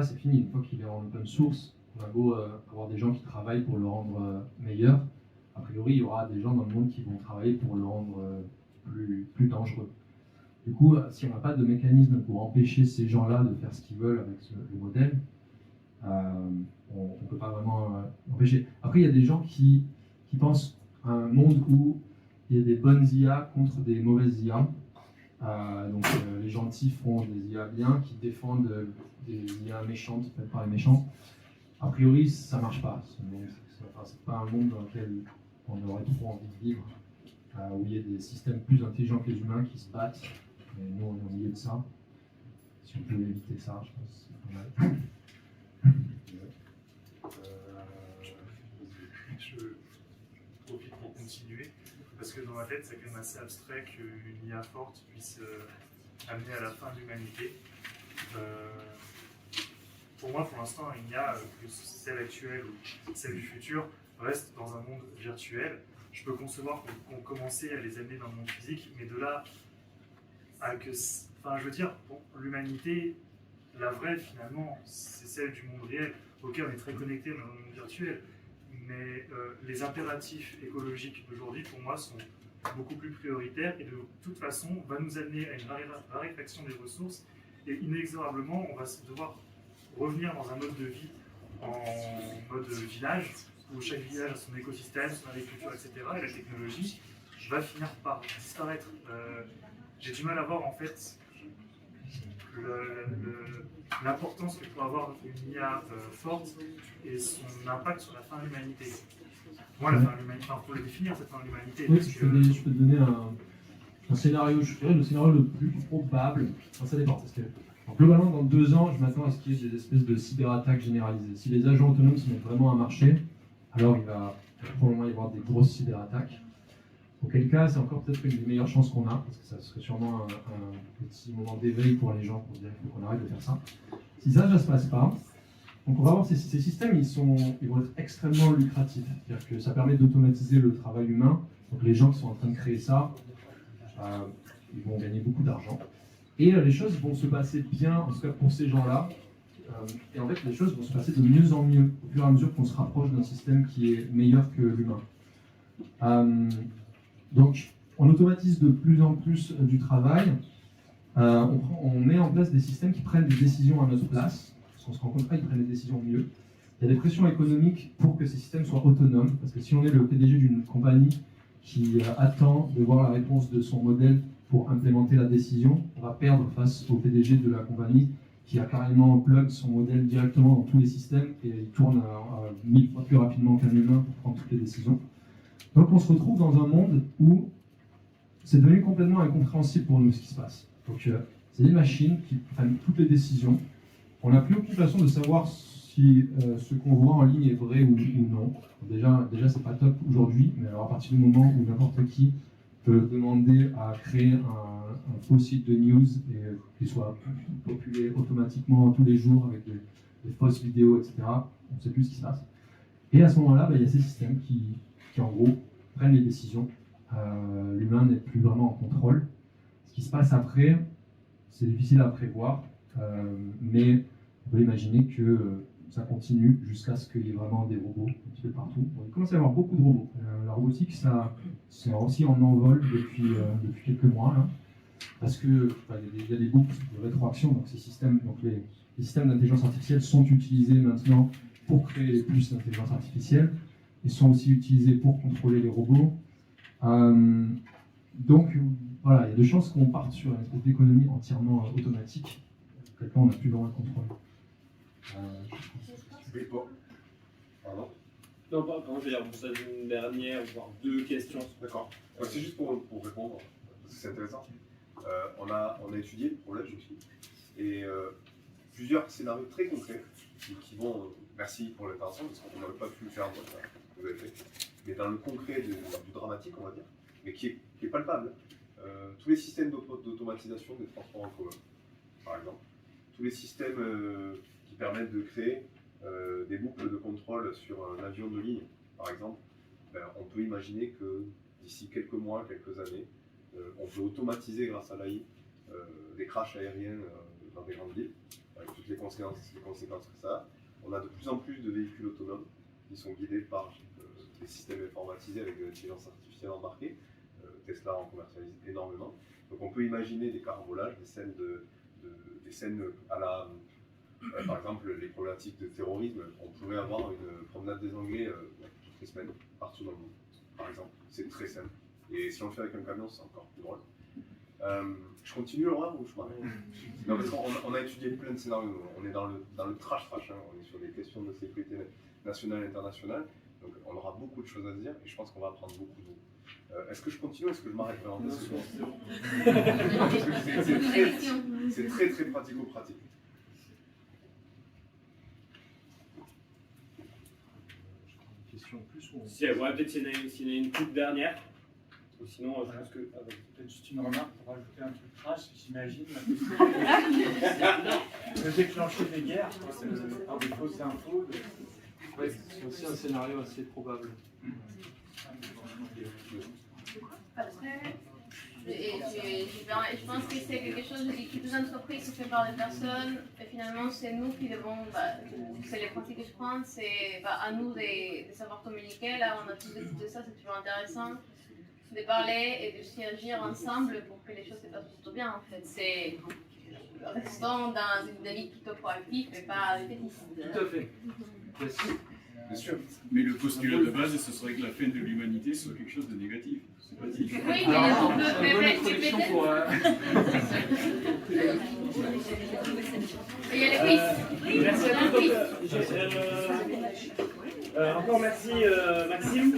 c'est fini. Une fois qu'il est en open source, on a beau avoir des gens qui travaillent pour le rendre meilleur, a priori, il y aura des gens dans le monde qui vont travailler pour le rendre plus dangereux. Du coup, si on n'a pas de mécanisme pour empêcher ces gens-là de faire ce qu'ils veulent avec le modèle, on ne peut pas vraiment empêcher. Après, il y a des gens qui pensent à un monde où il y a des bonnes IA contre des mauvaises IA. Donc les gentils font des IA bien qui défendent des IA méchantes faites par les méchants. A priori, ça ne marche pas. C'est pas un monde dans lequel on aurait trop envie de vivre, où il y a des systèmes plus intelligents que les humains qui se battent. Et nous, on est au milieu de ça. Si on pouvait éviter ça, je pense que c'est pas mal. Je profite pour continuer, parce que dans ma tête, c'est quand même assez abstrait qu'une IA forte puisse amener à la fin de l'humanité. Pour moi, pour l'instant, une IA, que celle actuelle ou celle du futur, reste dans un monde virtuel. Je peux concevoir qu'on commençait à les amener dans le monde physique, mais de là à que... Enfin, je veux dire, bon, l'humanité, la vraie, finalement, c'est celle du monde réel. Ok, on est très connecté dans le monde virtuel, mais les impératifs écologiques d'aujourd'hui, pour moi, sont beaucoup plus prioritaires et de toute façon, va nous amener à une raréfaction des ressources et inexorablement, on va devoir revenir dans un mode de vie en mode village, où chaque village a son écosystème, son agriculture, etc. Et la technologie va finir par disparaître. J'ai du mal à voir en fait l'importance que peut avoir une IA forte et son impact sur la fin de l'humanité. Moi, la fin de l'humanité, enfin, pour le définir, cette fin de l'humanité. Oui, je peux te donner un scénario, je dirais le scénario le plus probable. Enfin, ça dépend, parce que globalement, dans 2 ans, je m'attends à ce qu'il y ait des espèces de cyberattaques généralisées. Si les agents autonomes se mettent vraiment à marcher, alors il va probablement y avoir des grosses cyberattaques. Auquel cas, c'est encore peut-être une des meilleures chances qu'on a, parce que ça serait sûrement un petit moment d'éveil pour les gens pour dire qu'il faut qu'on arrête de faire ça. Si ça ne se passe pas, donc on va voir ces systèmes, ils vont être extrêmement lucratifs. C'est-à-dire que ça permet d'automatiser le travail humain. Donc les gens qui sont en train de créer ça, ils vont gagner beaucoup d'argent. Et les choses vont se passer bien, en tout cas pour ces gens-là. Et en fait, les choses vont se passer de mieux en mieux, au fur et à mesure qu'on se rapproche d'un système qui est meilleur que l'humain. Donc, on automatise de plus en plus du travail. On met en place des systèmes qui prennent des décisions à notre place. Parce qu'on se rend compte qu'ils prennent des décisions mieux. Il y a des pressions économiques pour que ces systèmes soient autonomes. Parce que si on est le PDG d'une compagnie qui attend de voir la réponse de son modèle pour implémenter la décision, on va perdre face au PDG de la compagnie qui a carrément plug son modèle directement dans tous les systèmes et il tourne 1000 fois plus rapidement qu'un humain pour prendre toutes les décisions. Donc on se retrouve dans un monde où c'est devenu complètement incompréhensible pour nous ce qui se passe. Donc c'est des machines qui prennent toutes les décisions. On n'a plus aucune façon de savoir si ce qu'on voit en ligne est vrai ou non. Déjà c'est pas top aujourd'hui, mais alors à partir du moment où n'importe qui peut demander à créer un faux site de news et qu'il soit populé automatiquement tous les jours avec des fausses vidéos, etc., on ne sait plus ce qui se passe. Et à ce moment-là, il y a ces systèmes qui en gros prennent les décisions. L'humain n'est plus vraiment en contrôle. Ce qui se passe après, c'est difficile à prévoir, mais on peut imaginer que ça continue jusqu'à ce qu'il y ait vraiment des robots un petit peu partout. Il commence à y avoir beaucoup de robots. La robotique, c'est aussi en envol depuis quelques mois, là, parce que il y a des boucles de rétroaction, donc ces systèmes, les systèmes d'intelligence artificielle sont utilisés maintenant pour créer les puces d'intelligence artificielle. Ils sont aussi utilisés pour contrôler les robots. Donc voilà, il y a de chances qu'on parte sur une espèce d'économie entièrement automatique. Quelqu'un, on n'a plus vraiment le contrôle. Pardon. Non, pardon, je vais dire, vous avez une dernière, voire 2 questions. D'accord. C'est juste pour répondre, parce que c'est intéressant. On a étudié le problème aussi, et plusieurs scénarios très concrets qui vont, merci pour l'intervention, parce qu'on n'aurait pas pu le faire, moi, ça, vous avez fait, mais dans le concret du dramatique, on va dire, mais qui est palpable. tous les systèmes d'automatisation des transports en commun, par exemple, tous les systèmes qui permettent de créer des boucles de contrôle sur un avion de ligne, par exemple, on peut imaginer que d'ici quelques mois, quelques années, on peut automatiser grâce à l'AI des crashs aériens dans des grandes villes, avec toutes les conséquences que ça a. On a de plus en plus de véhicules autonomes qui sont guidés par des systèmes informatisés avec de l'intelligence artificielle embarquée. Tesla en commercialise énormément. Donc on peut imaginer des carambolages, des scènes à la... par exemple, les problématiques de terrorisme, on pourrait avoir une promenade des Anglais toutes les semaines, partout dans le monde, par exemple. C'est très simple. Et si on le fait avec un camion, c'est encore plus drôle. Je continue, Laura, ou je m'arrête? Non, parce qu'on a étudié plein de scénarios. On est dans le trash, hein. On est sur des questions de sécurité nationale et internationale. Donc on aura beaucoup de choses à se dire et je pense qu'on va apprendre beaucoup de vous. Est-ce que je continue ou est-ce que je m'arrête vraiment? C'est très très pratico-pratique. Question plus ou Si, ouais, peut-être s'il y en a une toute dernière. Ou sinon, je pense que. Peut-être juste une remarque pour rajouter un truc trash, j'imagine. De déclencher des guerres par des fausses infos. Ouais, c'est aussi un scénario assez probable. Après, je pense que c'est quelque chose de toutes les entreprises qui fait par des personnes, et finalement c'est nous qui devons, c'est les pratiques que je prends, c'est à nous de savoir communiquer. Là on a tous écouté ça, c'est toujours intéressant de parler et de s'y agir ensemble pour que les choses se passent plutôt bien en fait. C'est restons dans une dynamique plutôt proactive et pas répétitive. Tout à fait. Bien sûr. Mais le postulat de base, ce serait que la fin de l'humanité soit quelque chose de négatif. C'est pas dit. Oui, mais on peut peut-être. Il y a les quiz. Merci à tous. Encore merci Maxime.